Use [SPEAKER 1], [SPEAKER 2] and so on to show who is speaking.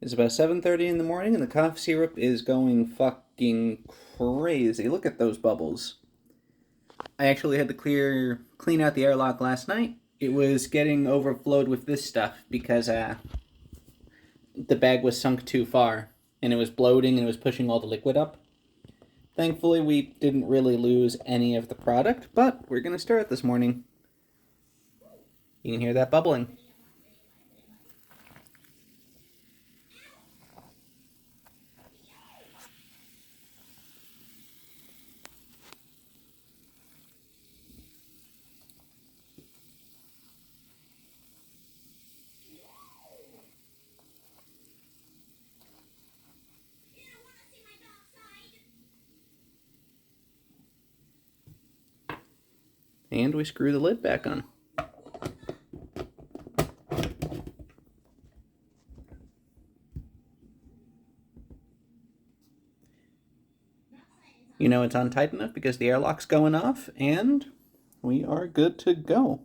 [SPEAKER 1] It's about 7:30 in the morning and the cough syrup is going fucking crazy. Look at those bubbles. I actually had to clean out the airlock last night. It was getting overflowed with this stuff because the bag was sunk too far and it was bloating and it was pushing all the liquid up. Thankfully, we didn't really lose any of the product, but we're gonna stir it this morning. You can hear that bubbling. And we screw the lid back on. You know it's on tight enough because the airlock's going off, and we are good to go.